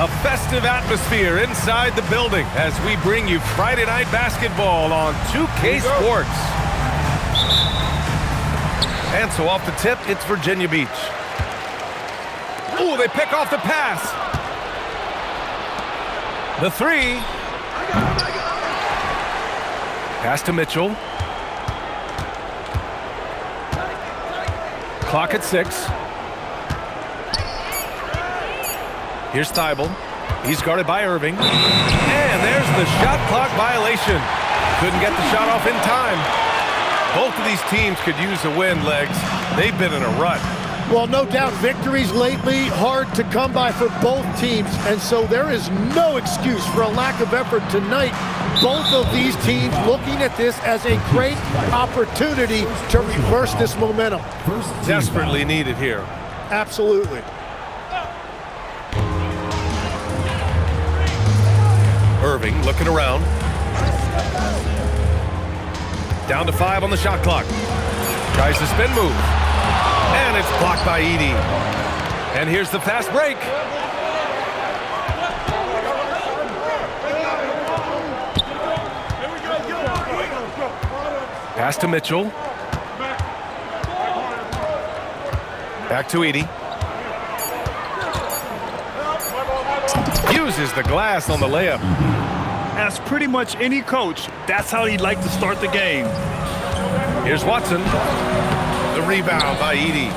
A festive atmosphere inside the building as we bring you Friday Night Basketball on 2K Sports. And so off the tip, it's Virginia Beach. Ooh, they pick off the pass. The three. Pass to Mitchell. Clock at 6. Here's Thybulle. He's guarded by Irving. And there's the shot clock violation. Couldn't get the shot off in time. Both of these teams could use a win, Legs. They've been in a rut. Well, no doubt victories lately hard to come by for both teams, and so there is no excuse for a lack of effort tonight. Both of these teams looking at this as a great opportunity to reverse this momentum. Desperately needed here. Absolutely. Irving looking around. Down to 5 on the shot clock. Tries the spin move. And it's blocked by Edey. And here's the fast break. Pass to Mitchell. Back to Edey. Uses the glass on the layup. As pretty much any coach, that's how he'd like to start the game. Here's Watson. The rebound by Edey.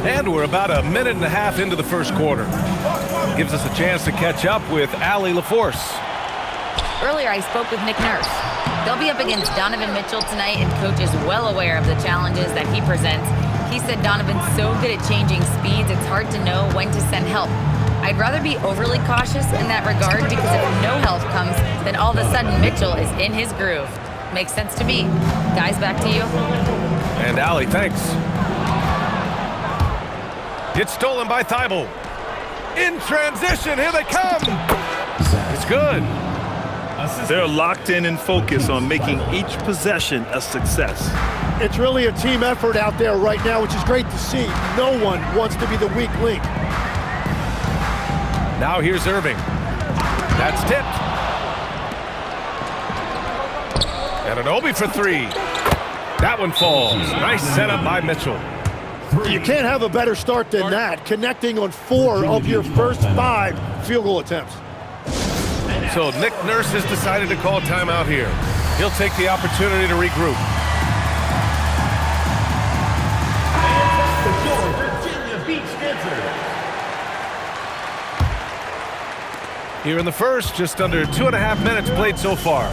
And we're about a minute and a half into the first quarter. Gives us a chance to catch up with Allie LaForce. Earlier, I spoke with Nick Nurse. They'll be up against Donovan Mitchell tonight, and Coach is well aware of the challenges that he presents. He said Donovan's so good at changing speeds, it's hard to know when to send help. I'd rather be overly cautious in that regard because if no help comes, then all of a sudden Mitchell is in his groove. Makes sense to me. Guys, back to you. And Allie, thanks. It's stolen by Thybulle. In transition, here they come. It's good. They're locked in and focused on making each possession a success. It's really a team effort out there right now, which is great to see. No one wants to be the weak link. Now here's Irving. That's tipped. And Anunoby for 3. That one falls. Nice setup by Mitchell. You can't have a better start than that, connecting on 4 of your first 5 field goal attempts. So Nick Nurse has decided to call timeout here. He'll take the opportunity to regroup. Here in the first, just under 2.5 minutes played so far.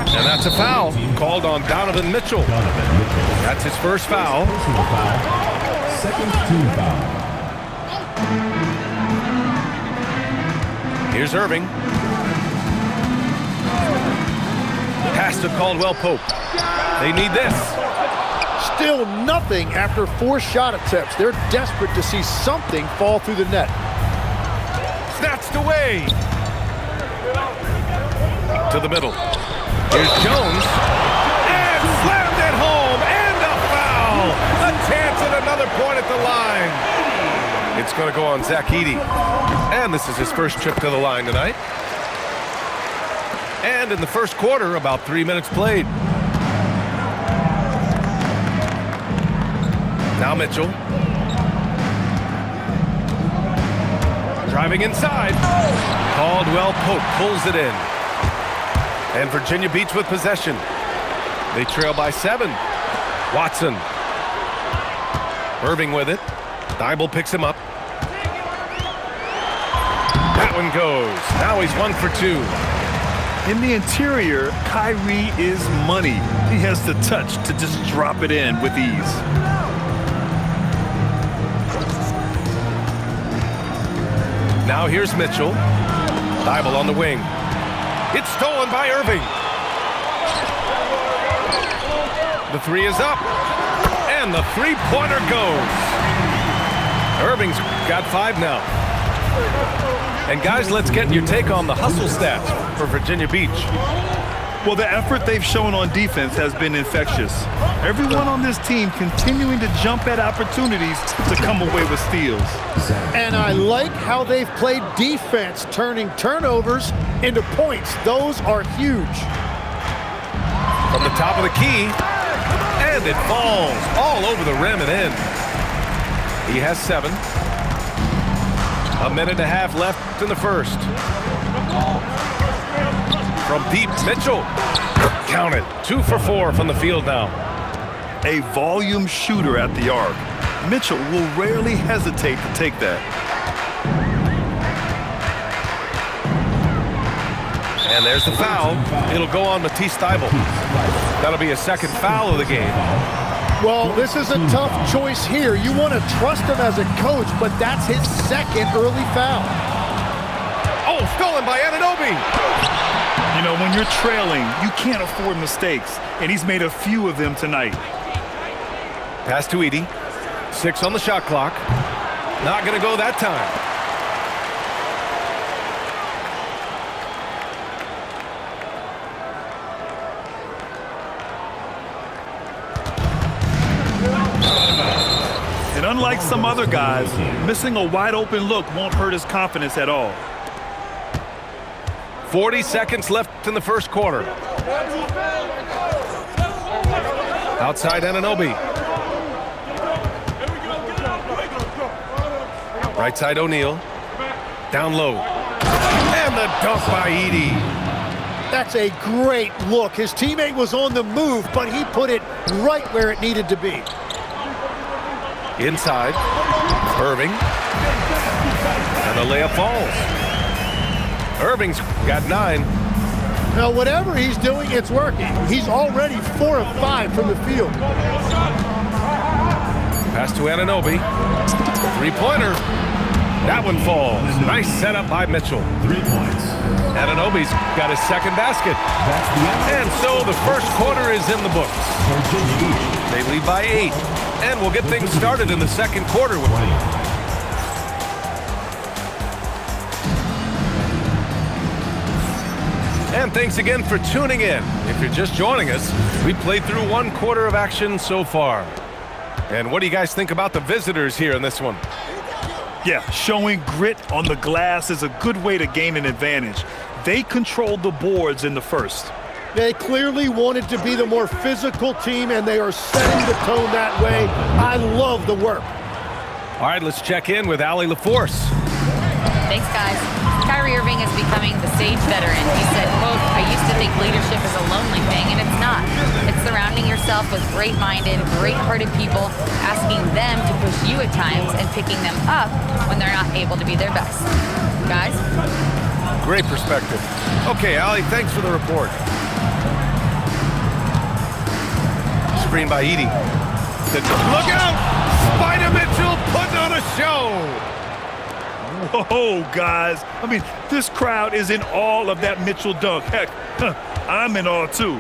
And that's a foul called on Donovan Mitchell. That's his first foul. Second team foul. Here's Irving. Pass to Caldwell Pope. They need this. Still nothing after 4 shot attempts. They're desperate to see something fall through the net. Snatched away. To the middle. Here's Jones. And slammed it home. And a foul. A chance at another point at the line. It's going to go on Zach Edey. And this is his first trip to the line tonight. And in the first quarter, about 3 minutes played. Now Mitchell. Driving inside. Caldwell Pope pulls it in. And Virginia Beach with possession. They trail by 7. Watson. Irving with it. Thybulle picks him up. That one goes. Now he's 1 for 2. In the interior, Kyrie is money. He has the touch to just drop it in with ease. Now here's Mitchell. Thybulle on the wing. It's stolen by Irving. The 3 is up. And the 3-pointer goes. Irving's got 5 now. And guys, let's get your take on the hustle stats for Virginia Beach. Well, the effort they've shown on defense has been infectious. Everyone on this team continuing to jump at opportunities to come away with steals. And I like how they've played defense, turning turnovers into points. Those are huge. From the top of the key, and it falls all over the rim and in. He has 7. A minute and a half left in the first. From deep, Mitchell. Count it. 2 for 4 from the field now. A volume shooter at the arc. Mitchell will rarely hesitate to take that. And there's the foul. It'll go on Matisse Thybulle. That'll be a second foul of the game. Well, this is a tough choice here. You want to trust him as a coach, but that's his second early foul. Oh, stolen by Anunoby. You know, when you're trailing, you can't afford mistakes, and he's made a few of them tonight. Pass to Edey. 6 on the shot clock. Not going to go that time. And unlike some other guys, missing a wide-open look won't hurt his confidence at all. 40 seconds left in the first quarter. Outside Anunoby. Right side O'Neal. Down low. And the dunk by Edey. That's a great look. His teammate was on the move, but he put it right where it needed to be. Inside. Irving. And the layup falls. Irving's got 9. Now, whatever he's doing, it's working. He's already 4 of 5 from the field. Pass to Anunoby. 3-pointer. That one falls. Nice setup by Mitchell. 3 points. Anunoby's got his second basket. And so the first quarter is in the books. They lead by 8. And we'll get things started in the second quarter. And thanks again for tuning in. If you're just joining us, we played through 1 quarter of action so far. And what do you guys think about the visitors here in this one? Yeah, showing grit on the glass is a good way to gain an advantage. They controlled the boards in the first. They clearly wanted to be the more physical team, and they are setting the tone that way. I love the work. All right, let's check in with Allie LaForce. Thanks, guys. Kyrie Irving is becoming the sage veteran. He said, quote, "I used to think leadership is a lonely thing, and it's not. It's surrounding yourself with great-minded, great-hearted people, asking them to push you at times and picking them up when they're not able to be their best." Guys? Great perspective. Okay, Allie, thanks for the report. Screen by Edey. Look out! Spider Mitchell putting on a show! Whoa, guys. I mean, this crowd is in awe of that Mitchell dunk. Heck, I'm in awe, too.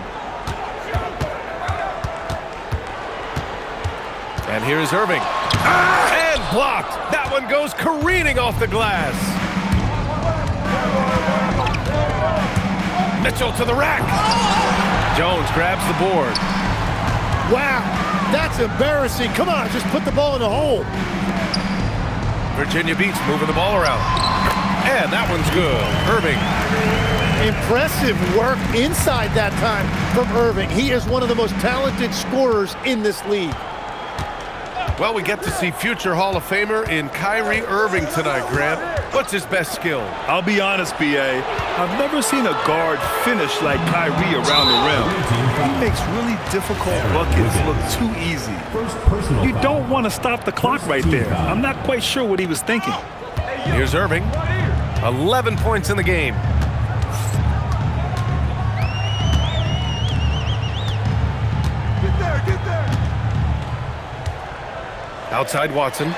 And here's Irving. And blocked! That one goes careening off the glass. Mitchell to the rack. Jones grabs the board. Wow, that's embarrassing. Come on, just put the ball in the hole. Virginia Beach moving the ball around. And that one's good. Irving. Impressive work inside that time from Irving. He is one of the most talented scorers in this league. Well, we get to see future Hall of Famer in Kyrie Irving tonight, Grant. What's his best skill? I'll be honest, B.A. I've never seen a guard finish like Kyrie around the rim. He makes really difficult buckets look too easy. You don't want to stop the clock right there. I'm not quite sure what he was thinking. Here's Irving. 11 points in the game. Get there. Outside Watson.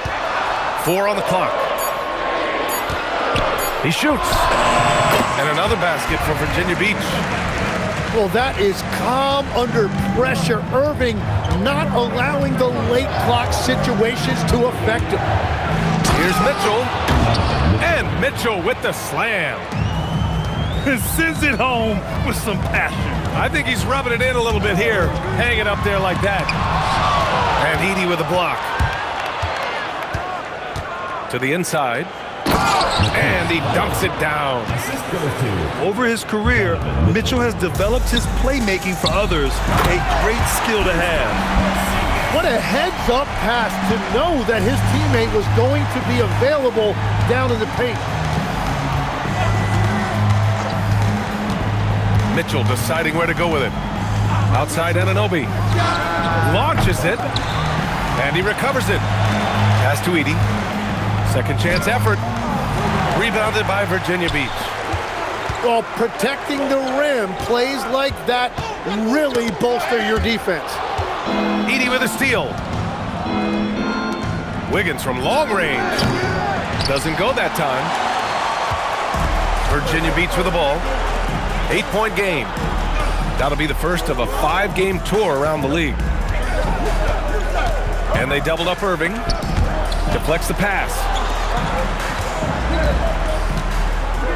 4 on the clock. He shoots. And another basket for Virginia Beach. Well, that is calm under pressure. Irving not allowing the late clock situations to affect him. Here's Mitchell. And Mitchell with the slam. Sends it home with some passion. I think he's rubbing it in a little bit here. Hang it up there like that. And Edey with a block. To the inside. And he dunks it down. Over his career, Mitchell has developed his playmaking for others, a great skill to have. What a heads-up pass to know that his teammate was going to be available down in the paint. Mitchell deciding where to go with it. Outside Anunoby. Launches it. And he recovers it. Pass to Edey. Second chance effort. Rebounded by Virginia Beach. Well, protecting the rim, plays like that really bolster your defense. Edey with a steal. Wiggins from long range. Doesn't go that time. Virginia Beach with the ball. 8-point game. That'll be the first of a 5-game tour around the league. And they doubled up Irving. Deflects the pass.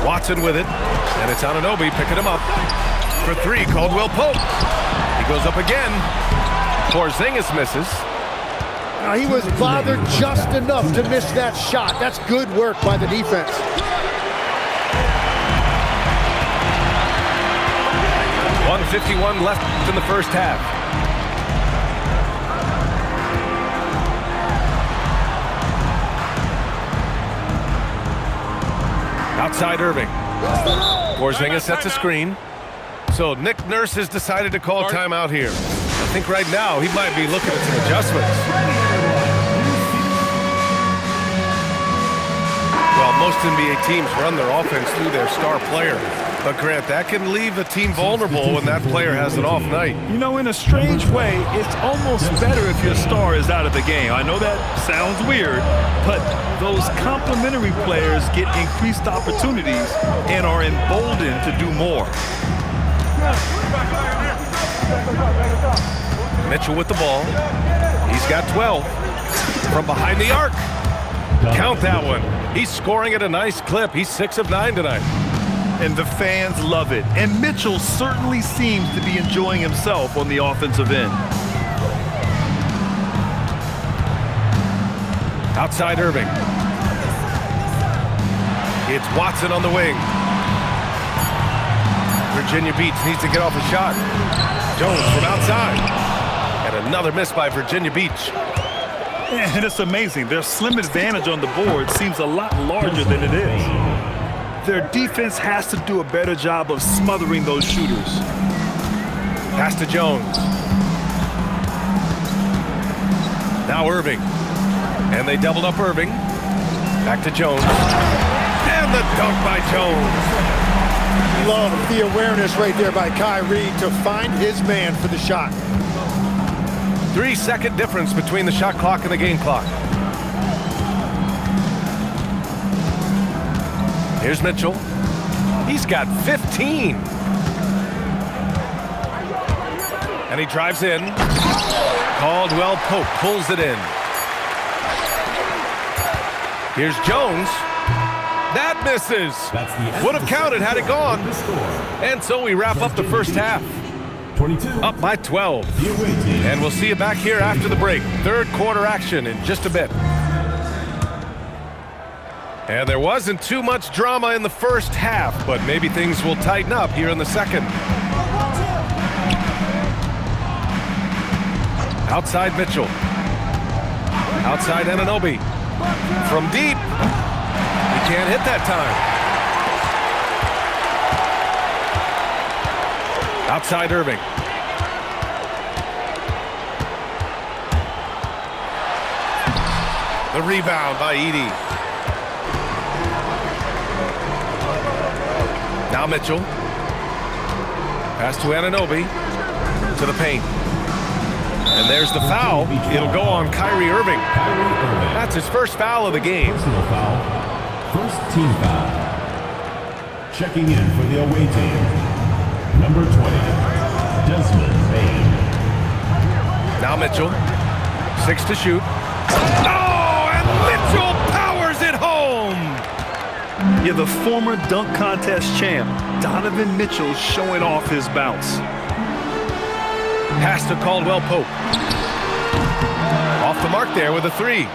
Watson with it. And it's Anunoby picking him up. For 3, Caldwell Pope. He goes up again. Porzingis misses. Now, he was bothered just enough to miss that shot. That's good work by the defense. .151 left in the first half. Outside Irving. Porzingis sets a screen. So Nick Nurse has decided to call timeout here. I think right now he might be looking at some adjustments. Well, most NBA teams run their offense through their star player. But Grant, that can leave a team vulnerable when that player has an off night. You know, in a strange way, it's almost better if your star is out of the game. I know that sounds weird, but those complementary players get increased opportunities and are emboldened to do more. Mitchell with the ball. He's got 12 from behind the arc. Count that one. He's scoring at a nice clip. He's 6 of 9 tonight. And the fans love it. And Mitchell certainly seems to be enjoying himself on the offensive end. Outside Irving. It's Watson on the wing. Virginia Beach needs to get off a shot. Jones from outside. And another miss by Virginia Beach. And it's amazing. Their slim advantage on the board seems a lot larger than it is. Their defense has to do a better job of smothering those shooters. Pass to Jones. Now Irving. And they doubled up Irving. Back to Jones. And the dunk by Jones. Love the awareness right there by Kyrie to find his man for the shot. 3-second difference between the shot clock and the game clock. Here's Mitchell. He's got 15. And he drives in. Caldwell Pope pulls it in. Here's Jones. That misses. Would have counted had it gone. And so we wrap up the first half. Up by 12. And we'll see you back here after the break. Third quarter action in just a bit. And there wasn't too much drama in the first half, but maybe things will tighten up here in the second. Outside Mitchell. Outside Anunoby. From deep. He can't hit that time. Outside Irving. The rebound by Edey. Now Mitchell. Pass to Anunoby. To the paint. And there's the foul. It'll go on Kyrie Irving. That's his first foul of the game. Personal foul. First team foul. Checking in for the away team. Number 20, Desmond Bane. Now Mitchell. 6 to shoot. Oh, and Mitchell powers it home. Yeah, the former dunk contest champ, Donovan Mitchell, showing off his bounce. Pass to Caldwell Pope. Off the mark there with a 3.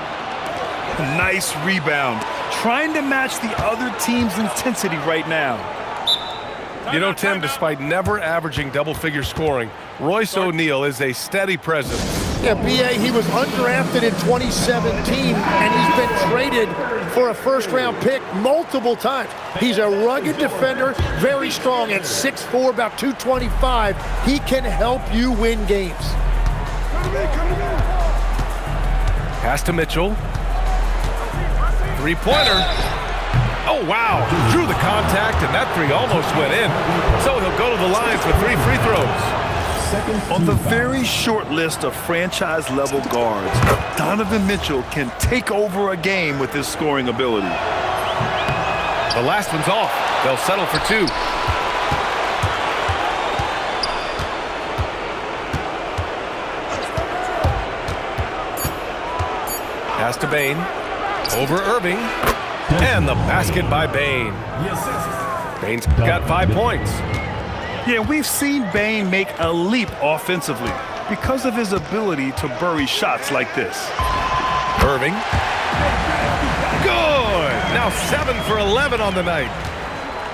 Nice rebound. Trying to match the other team's intensity right now. You know, Tim, despite never averaging double-figure scoring, Royce O'Neal is a steady presence. Yeah, B.A., he was undrafted in 2017, and he's been traded for a first-round pick multiple times. He's a rugged defender, very strong at 6'4", about 225. He can help you win games. Pass to Mitchell. Three-pointer. Oh, wow. Drew the contact, and that 3 almost went in. So he'll go to the line for 3 free throws. On the very short list of franchise-level guards, Donovan Mitchell can take over a game with his scoring ability. The last one's off. They'll settle for 2. Pass to Bane. Over Irving. And the basket by Bane. Bane's got 5 points. Yeah, we've seen Bane make a leap offensively because of his ability to bury shots like this. Irving. Good! Now 7 for 11 on the night.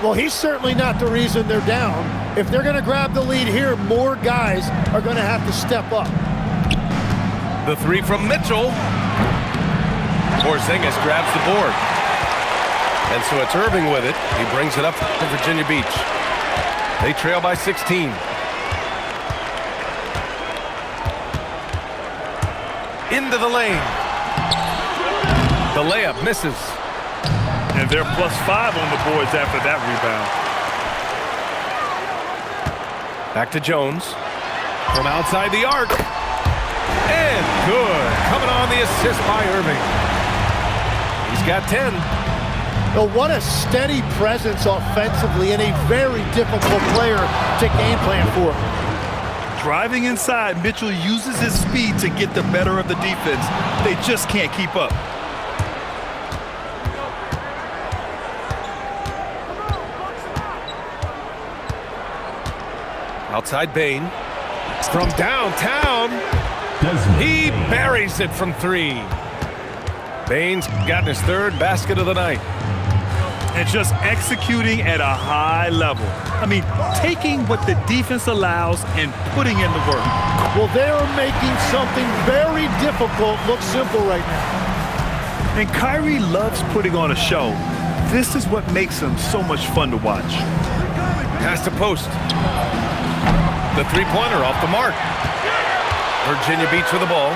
Well, he's certainly not the reason they're down. If they're going to grab the lead here, more guys are going to have to step up. The 3 from Mitchell. Porzingis grabs the board. And so it's Irving with it. He brings it up to Virginia Beach. They trail by 16. Into the lane. The layup misses. And they're +5 on the boards after that rebound. Back to Jones. From outside the arc. And good. Coming on the assist by Irving. He's got 10. Well, what a steady presence offensively and a very difficult player to game plan for. Driving inside, Mitchell uses his speed to get the better of the defense. They just can't keep up. Outside Bane. From downtown. He buries it from 3. Bane's gotten his 3rd basket of the night. And just executing at a high level. I mean, taking what the defense allows and putting in the work. Well, they're making something very difficult look simple right now. And Kyrie loves putting on a show. This is what makes him so much fun to watch. Pass to Post. The 3-pointer off the mark. Virginia Beach with the ball.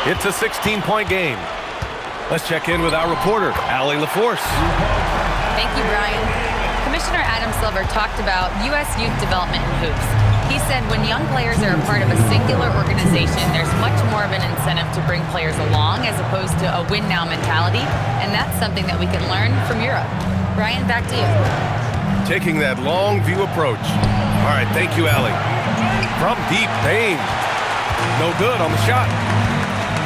It's a 16-point game. Let's check in with our reporter, Allie LaForce. Thank you, Brian. Commissioner Adam Silver talked about U.S. youth development in hoops. He said when young players are a part of a singular organization, there's much more of an incentive to bring players along as opposed to a win-now mentality, and that's something that we can learn from Europe. Brian, back to you. Taking that long view approach. All right, thank you, Allie. From deep, Bane. No good on the shot.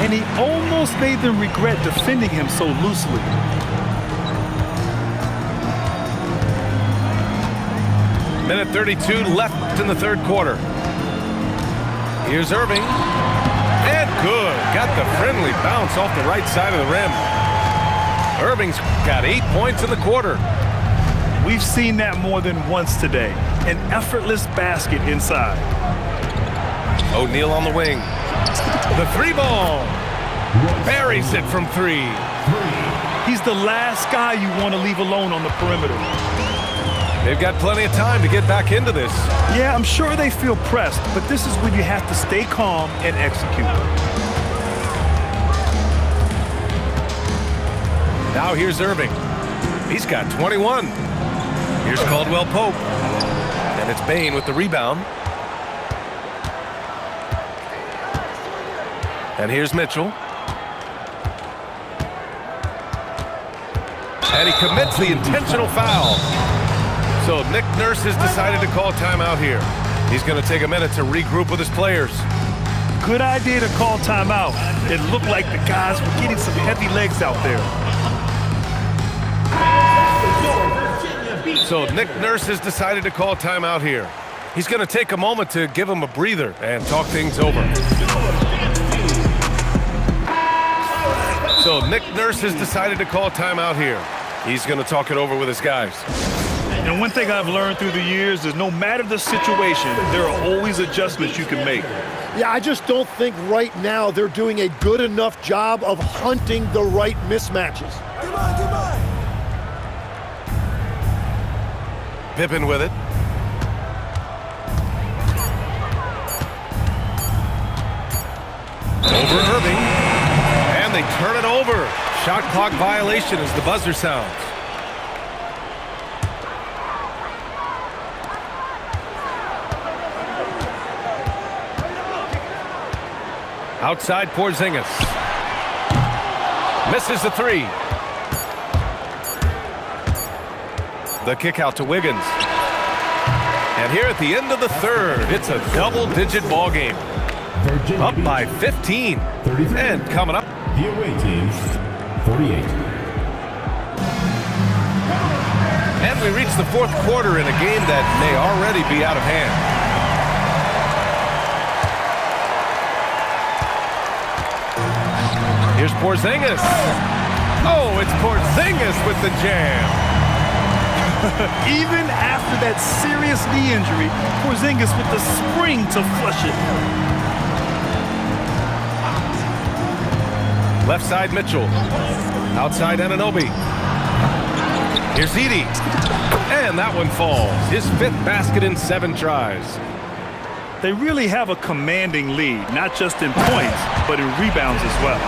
And he almost made them regret defending him so loosely. Minute 32 left in the 3rd quarter. Here's Irving. And good. Got the friendly bounce off the right side of the rim. Irving's got 8 points in the quarter. We've seen that more than once today. An effortless basket inside. O'Neal on the wing. The 3-ball. Buries it from 3. He's the last guy you want to leave alone on the perimeter. They've got plenty of time to get back into this. Yeah, I'm sure they feel pressed, but this is when you have to stay calm and execute. Now here's Irving. He's got 21. Here's Caldwell Pope. And it's Bane with the rebound. And here's Mitchell. And he commits the intentional foul. So Nick Nurse has decided to call timeout here. He's going to take a minute to regroup with his players. Good idea to call timeout. It looked like the guys were getting some heavy legs out there. So Nick Nurse has decided to call timeout here. He's going to take a moment to give him a breather and talk things over. So Nick Nurse has decided to call timeout here. He's going to talk it over with his guys. And one thing I've learned through the years is no matter the situation, there are always adjustments you can make. Yeah, I just don't think right now they're doing a good enough job of hunting the right mismatches. Pippen with it. Over Irving. And they turn it over. Shot clock violation as the buzzer sounds. Outside Porzingis. Misses the three. The kick out to Wiggins. And here at the end of the third, it's a double-digit ball game. Up by 15. And coming up, The away team, 48. and we reach the fourth quarter in a game that may already be out of hand. Here's Porzingis. Oh, it's Porzingis with the jam. Even after that serious knee injury, Porzingis with the spring to flush it. Left side Mitchell. Outside Anunoby. Here's Edey. And that one falls. His fifth basket in 7 tries. They really have a commanding lead, not just in points, but in rebounds as well.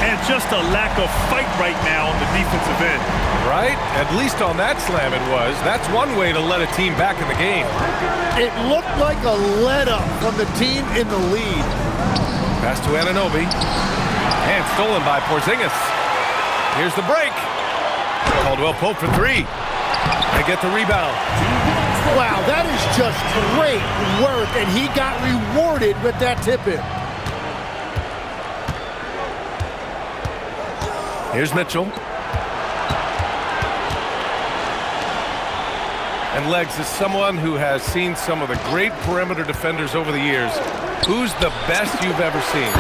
And just a lack of fight right now on the defensive end. Right? At least on that slam it was. That's one way to let a team back in the game. It looked like a let-up from the team in the lead. Pass to Anunoby. And stolen by Porzingis. Here's the break. Caldwell Pope for 3. They get the rebound. Wow, that is just great work, and he got rewarded with that tip-in. Here's Mitchell. And Legs, is someone who has seen some of the great perimeter defenders over the years. Who's the best you've ever seen?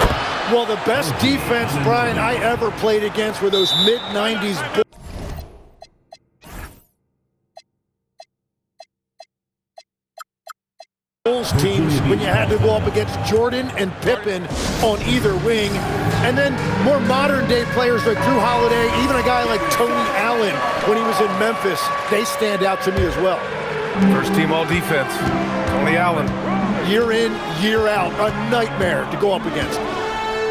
Well, the best defense, Brian, I ever played against were those mid-90s Bulls teams when you had to go up against Jordan and Pippen on either wing. And then more modern-day players like Drew Holiday, even a guy like Tony Allen when he was in Memphis, they stand out to me as well. First team all defense. Tony Allen. Year in, year out, a nightmare to go up against.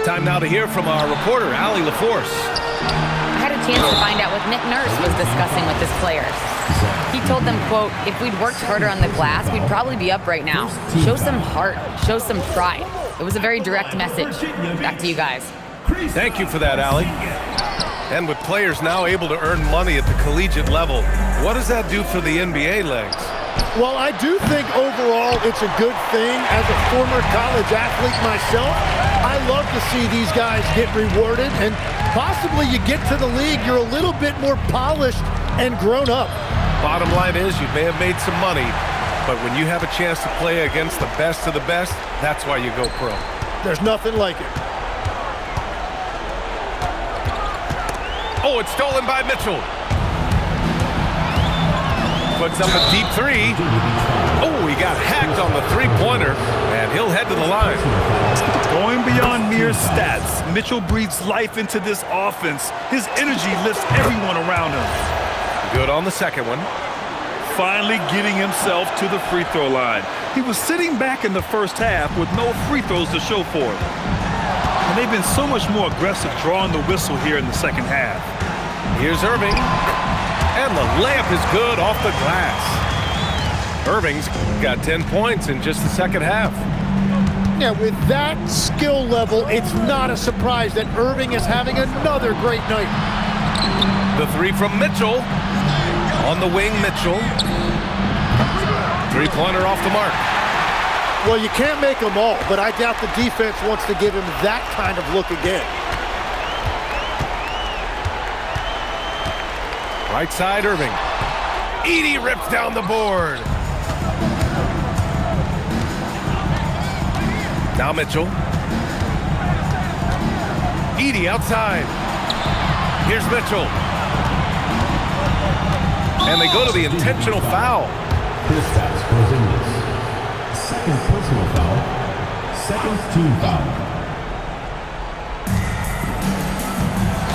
Time now to hear from our reporter, Allie LaForce. I had a chance to find out what Nick Nurse was discussing with his players. He told them, quote, if we'd worked harder on the glass, we'd probably be up right now. Show some heart, show some pride. It was a very direct message. Back to you guys. Thank you for that, Allie. And with players now able to earn money at the collegiate level, what does that do for the NBA, Legs? Well, I do think overall it's a good thing. As a former college athlete myself, I love to see these guys get rewarded, and possibly you get to the league, you're a little bit more polished and grown up. Bottom line is you may have made some money, but when you have a chance to play against the best of the best, that's why you go pro. There's nothing like it. Oh, it's stolen by Mitchell. Puts up a deep 3. Oh, he got hacked on the three-pointer, and he'll head to the line. Going beyond mere stats, Mitchell breathes life into this offense. His energy lifts everyone around him. Good on the second one. Finally getting himself to the free throw line. He was sitting back in the first half with no free throws to show for it. And they've been so much more aggressive drawing the whistle here in the second half. Here's Irving. And the layup is good off the glass. Irving's got 10 points in just the second half. Yeah, with that skill level, it's not a surprise that Irving is having another great night. The 3 from Mitchell. On the wing, Mitchell. Three-pointer off the mark. Well, you can't make them all, but I doubt the defense wants to give him that kind of look again. Right side, Irving. Edey rips down the board. Now Mitchell. Edey outside. Here's Mitchell. And they go to the intentional foul. Kristaps Porzingis. Second personal foul. Second team foul.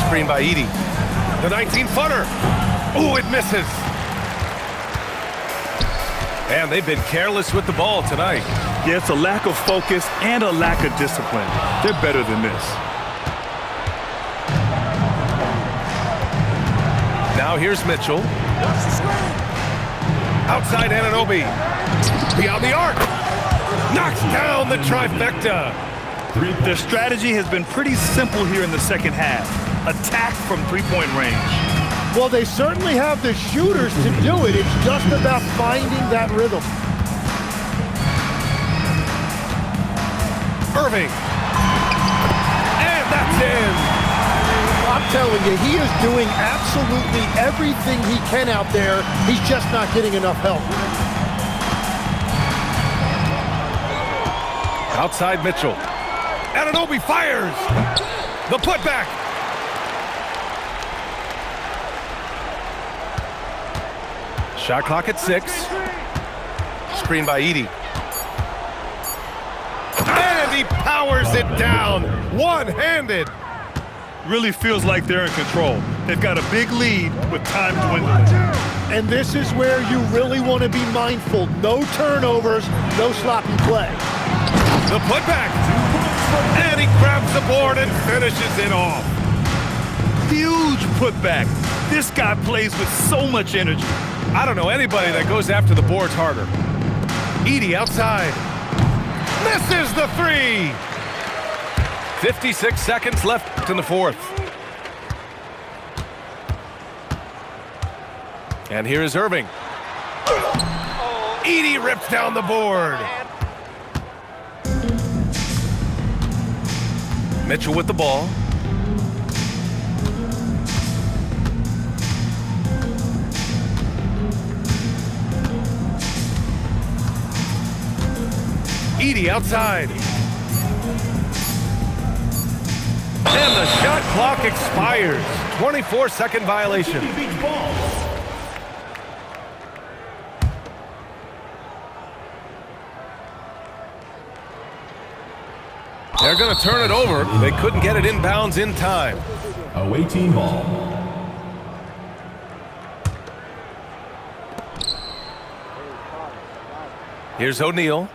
Screen by Edey. The 19-footer. Ooh, it misses. And they've been careless with the ball tonight. Yeah, it's a lack of focus and a lack of discipline. They're better than this. Now here's Mitchell. Outside Anunoby. Beyond the arc. Knocks down the trifecta. Their strategy has been pretty simple here in the second half. Attack from three-point range. Well, they certainly have the shooters to do it. It's just about finding that rhythm. Irving. And that's in. I'm telling you, he is doing absolutely everything he can out there. He's just not getting enough help. Outside Mitchell. Anunoby fires. The putback. Shot clock at 6. Screen by Edey. And he powers it down. One-handed. Really feels like they're in control. They've got a big lead with time dwindling. And this is where you really want to be mindful. No turnovers, no sloppy play. The putback. And he grabs the board and finishes it off. Huge putback. This guy plays with so much energy. I don't know anybody that goes after the boards harder. Edey outside. Misses the 3. 56 seconds left in the fourth. And here is Irving. Edey rips down the board. Mitchell with the ball. Edey outside. And the shot clock expires. 24-second violation. They're going to turn it over. They couldn't get it inbounds in time. Away team ball. Here's O'Neal.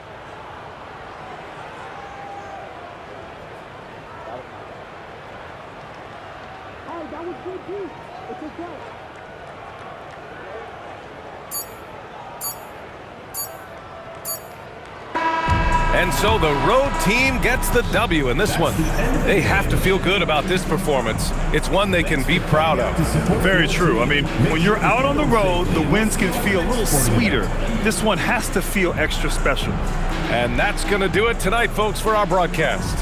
And so the road team gets the W in this one. They have to feel good about this performance. It's one they can be proud of. Very true. I mean, when you're out on the road, the wins can feel a little sweeter. This one has to feel extra special. And that's going to do it tonight, folks, for our broadcast.